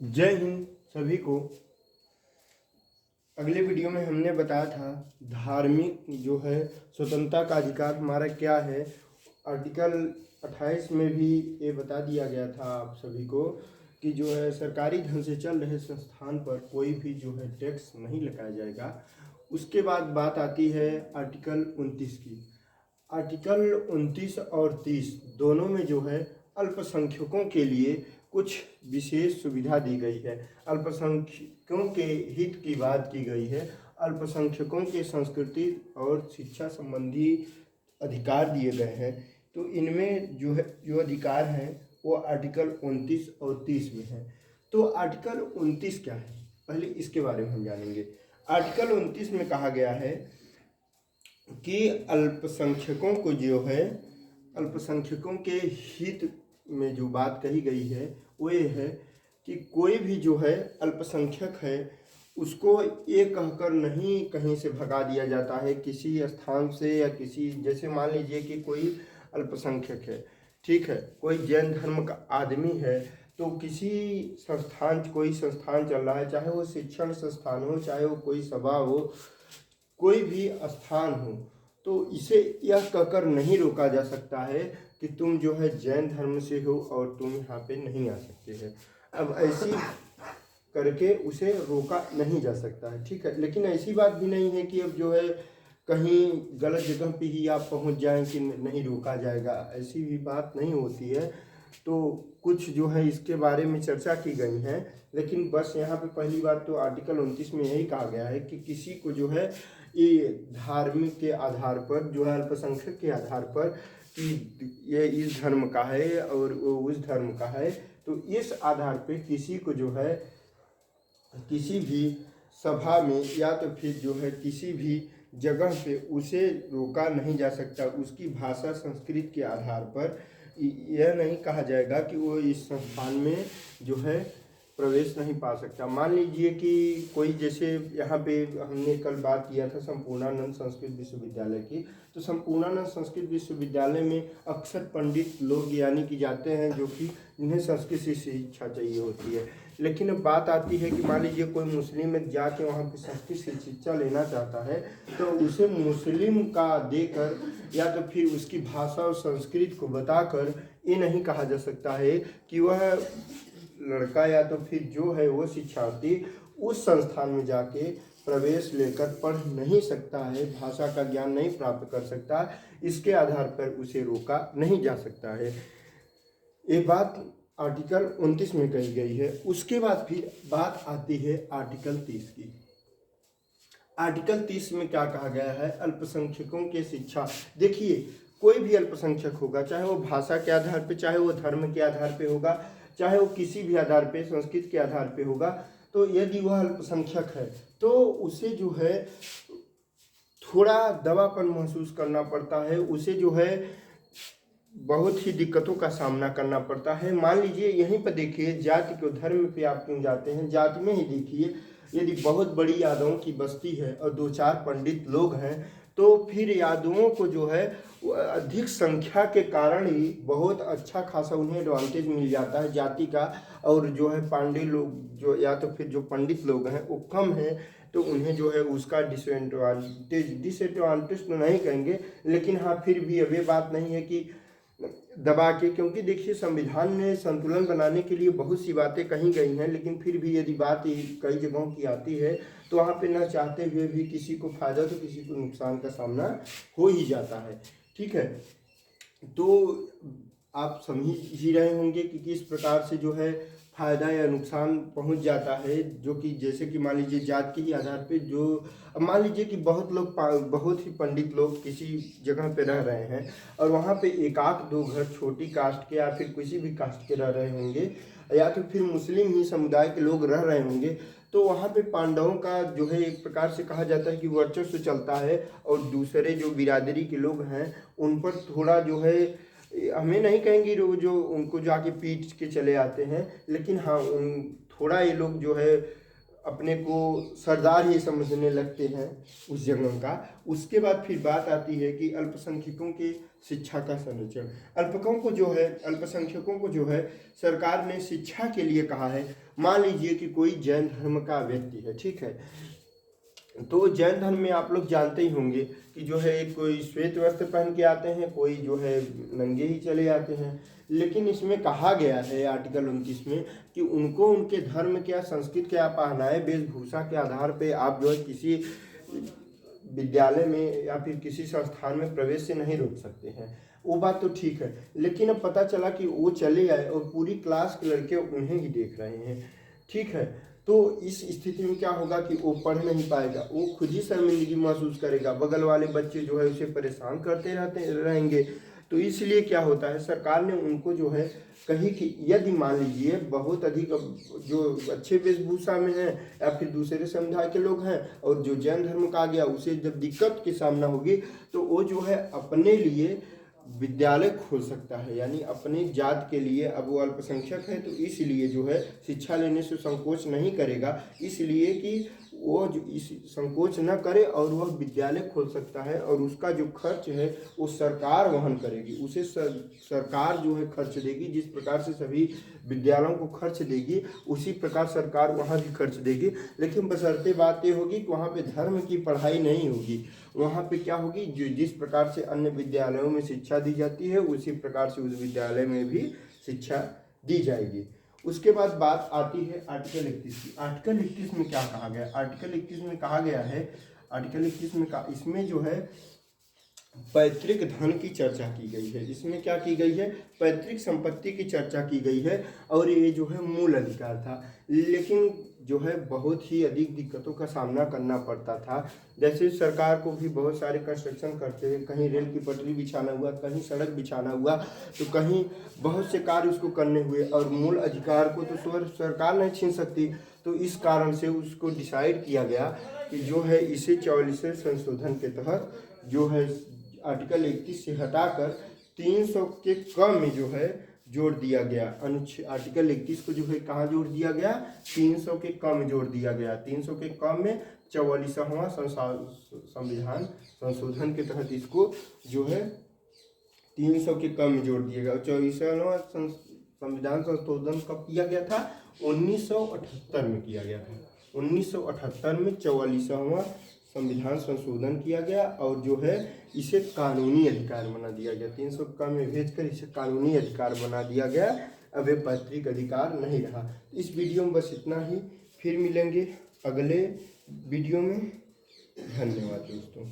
जय हिंद सभी को। अगले वीडियो में हमने बताया था धार्मिक जो है स्वतंत्रता का अधिकार हमारा क्या है। आर्टिकल 28 में भी ये बता दिया गया था आप सभी को कि जो है सरकारी ढंग से चल रहे संस्थान पर कोई भी जो है टैक्स नहीं लगाया जाएगा। उसके बाद बात आती है आर्टिकल 29 की। आर्टिकल 29 और 30 दोनों में जो है अल्पसंख्यकों के लिए कुछ विशेष सुविधा दी गई है। अल्पसंख्यकों के हित की बात की गई है। अल्पसंख्यकों के संस्कृति और शिक्षा संबंधी अधिकार दिए गए हैं। तो इनमें जो अधिकार हैं वो आर्टिकल 29 और 30 में है। तो आर्टिकल 29 क्या है, पहले इसके बारे में हम जानेंगे। आर्टिकल 29 में कहा गया है कि अल्पसंख्यकों को जो है अल्पसंख्यकों के हित में जो बात कही गई है वो ये है कि कोई भी जो है अल्पसंख्यक है उसको ये कहकर नहीं कहीं से भगा दिया जाता है किसी स्थान से या किसी, जैसे मान लीजिए कि कोई अल्पसंख्यक है, ठीक है, कोई जैन धर्म का आदमी है, तो किसी संस्थान, कोई संस्थान चल रहा है, चाहे वो शिक्षण संस्थान हो, चाहे वो कोई सभा हो, कोई भी स्थान हो, तो इसे यह कहकर नहीं रोका जा सकता है कि तुम जो है जैन धर्म से हो और तुम यहाँ पे नहीं आ सकते हैं। अब ऐसी करके उसे रोका नहीं जा सकता है, ठीक है। लेकिन ऐसी बात भी नहीं है कि अब जो है कहीं गलत जगह पे ही आप पहुँच जाएं कि नहीं रोका जाएगा, ऐसी भी बात नहीं होती है। तो कुछ जो है इसके बारे में चर्चा की गई है, लेकिन बस यहाँ पे पहली बात तो आर्टिकल 29 में यही कहा गया है कि किसी को जो है ये धार्मिक के आधार पर जो है अल्पसंख्यक के आधार पर कि ये इस धर्म का है और वो उस धर्म का है, तो इस आधार पे किसी को जो है किसी भी सभा में या तो फिर जो है किसी भी जगह पे उसे रोका नहीं जा सकता। उसकी भाषा संस्कृत के आधार पर यह नहीं कहा जाएगा कि वो इस संस्थान में जो है प्रवेश नहीं पा सकता। मान लीजिए कि कोई, जैसे यहाँ पे हमने कल बात किया था संपूर्णानंद संस्कृत विश्वविद्यालय की, तो संपूर्णानंद संस्कृत विश्वविद्यालय में अक्सर पंडित लोग यानी कि जाते हैं जो कि जिन्हें संस्कृत से शिक्षा चाहिए होती है। लेकिन अब बात आती है कि मान लीजिए कोई मुस्लिम जाके वहाँ पे संस्कृत से शिक्षा लेना चाहता है, तो उसे मुस्लिम का देकर या तो फिर उसकी भाषा और संस्कृत को बताकर ये नहीं कहा जा सकता है कि वह लड़का या तो फिर जो है वो शिक्षार्थी उस संस्थान में जाके प्रवेश लेकर पढ़ नहीं सकता है, भाषा का ज्ञान नहीं प्राप्त कर सकता, इसके आधार पर उसे रोका नहीं जा सकता है। ये बात आर्टिकल 29 में कही गई है। उसके बाद फिर बात आती है आर्टिकल 30 की। आर्टिकल 30 में क्या कहा गया है, अल्पसंख्यकों के शिक्षा। देखिए, कोई भी अल्पसंख्यक होगा, चाहे वो भाषा के आधार पे, चाहे वो धर्म के आधार पे होगा, चाहे वो किसी भी आधार पे, संस्कृत के आधार पे होगा, तो यदि वह अल्पसंख्यक है तो उसे जो है थोड़ा दबापन महसूस करना पड़ता है, उसे जो है बहुत ही दिक्कतों का सामना करना पड़ता है। मान लीजिए यहीं पर देखिए, जाति को धर्म पे आप क्यों जाते हैं, जाति में ही देखिए, यदि बहुत बड़ी यादवों की बस्ती है और 2-4 पंडित लोग हैं, तो फिर यादवों को जो है अधिक संख्या के कारण ही बहुत अच्छा खासा उन्हें एडवांटेज मिल जाता है जाति का, और जो है पांडे लोग जो या तो फिर जो पंडित लोग हैं वो कम हैं, तो उन्हें जो है उसका डिसएडवांटेज तो नहीं कहेंगे, लेकिन हाँ फिर भी अब ये बात नहीं है कि दबा के, क्योंकि देखिए संविधान में संतुलन बनाने के लिए बहुत सी बातें कही गई हैं, लेकिन फिर भी यदि बात कई जगहों की आती है तो वहाँ पे न चाहते हुए भी किसी को फायदा तो किसी को नुकसान का सामना हो ही जाता है, ठीक है। तो आप समझ ही रहे होंगे कि किस प्रकार से जो है फायदा या नुकसान पहुंच जाता है, जो कि जैसे कि मान लीजिए जात के ही आधार पे जो, अब मान लीजिए कि बहुत ही पंडित लोग किसी जगह पे रह रहे हैं और वहाँ पे एक आध दो घर छोटी कास्ट के या फिर किसी भी कास्ट के रह रहे होंगे, या तो फिर मुस्लिम ही समुदाय के लोग रह रहे होंगे, तो वहाँ पे पांडवों का जो है एक प्रकार से कहा जाता है कि वर्चस्व चलता है, और दूसरे जो बिरादरी के लोग हैं उन पर थोड़ा जो है, हमें नहीं कहेंगे जो उनको जाके पीट के चले आते हैं, लेकिन हाँ उन थोड़ा ये लोग जो है अपने को सरदार ही समझने लगते हैं उस जगह का। उसके बाद फिर बात आती है कि अल्पसंख्यकों की शिक्षा का संरक्षण। अल्पसंख्यकों को जो है सरकार ने शिक्षा के लिए कहा है। मान लीजिए कि कोई जैन धर्म का व्यक्ति है, ठीक है, तो जैन धर्म में आप लोग जानते ही होंगे कि जो है कोई श्वेत वस्त्र पहन के आते हैं, कोई जो है नंगे ही चले आते हैं। लेकिन इसमें कहा गया है आर्टिकल 29 में कि उनको उनके धर्म क्या, संस्कृति क्या, पहनाए वेशभूषा के आधार पे आप जो है किसी विद्यालय में या फिर किसी संस्थान में प्रवेश से नहीं रोक सकते हैं। वो बात तो ठीक है, लेकिन अब पता चला कि वो चले आए और पूरी क्लास के लड़के उन्हें ही देख रहे हैं, ठीक है। तो इस स्थिति में क्या होगा कि वो पढ़ नहीं पाएगा, वो खुद ही शर्मिंदगी महसूस करेगा, बगल वाले बच्चे जो है उसे परेशान करते रहेंगे। तो इसलिए क्या होता है, सरकार ने उनको जो है कही कि यदि मान लीजिए बहुत अधिक जो अच्छे वेशभूषा में हैं या फिर दूसरे समुदाय के लोग हैं और जो जैन धर्म का आ गया, उसे जब दिक्कत की सामना होगी तो वो जो है अपने लिए विद्यालय खोल सकता है, यानी अपनी जात के लिए। अब वो अल्पसंख्यक है तो इसलिए जो है शिक्षा लेने से संकोच नहीं करेगा, इसलिए कि वो जो इस संकोच न करे और वह विद्यालय खोल सकता है। और उसका जो खर्च है वो सरकार वहन करेगी, उसे सरकार जो है खर्च देगी। जिस प्रकार से सभी विद्यालयों को खर्च देगी उसी प्रकार सरकार वहाँ भी खर्च देगी। लेकिन बशर्ते बात ये होगी कि वहाँ पे धर्म की पढ़ाई नहीं होगी, वहाँ पे क्या होगी, जो जिस प्रकार से अन्य विद्यालयों में शिक्षा दी जाती है उसी प्रकार से उस विद्यालय में भी शिक्षा दी जाएगी। उसके बाद बात आती है आर्टिकल 31 की। आर्टिकल 31 में क्या कहा गया, आर्टिकल 31 में कहा गया है, आर्टिकल 31 में इसमें जो है पैतृक धन की चर्चा की गई है। इसमें क्या की गई है, पैतृक संपत्ति की चर्चा की गई है। और ये जो है मूल अधिकार था, लेकिन जो है बहुत ही अधिक दिक्कतों का सामना करना पड़ता था। जैसे सरकार को भी बहुत सारे कंस्ट्रक्शन करते हुए, कहीं रेल की पटरी बिछाना हुआ, कहीं सड़क बिछाना हुआ, तो कहीं बहुत से कार्य उसको करने हुए, और मूल अधिकार को तो सरकार नहीं छीन सकती। तो इस कारण से उसको डिसाइड किया गया कि जो है इसे 44वें संशोधन के तहत जो है आर्टिकल 31 से हटाकर 300 के कम में जो है जोड़ दिया गया। अनुच्छेद आर्टिकल 31 को जो है कहाँ जोड़ दिया गया, 300 के कम में जोड़ दिया गया। 300 के कम में 44वां संविधान संशोधन के तहत इसको जो है 300 के कम में जोड़ दिया गया। 44वां संविधान संशोधन कब किया गया था, 1978 में किया गया था। 1978 में 44वां संविधान संशोधन किया गया और जो है इसे कानूनी अधिकार बना दिया गया। 300 कम में भेजकर इसे कानूनी अधिकार बना दिया गया। अब ये पैतृक अधिकार नहीं रहा। इस वीडियो में बस इतना ही, फिर मिलेंगे अगले वीडियो में। धन्यवाद दोस्तों।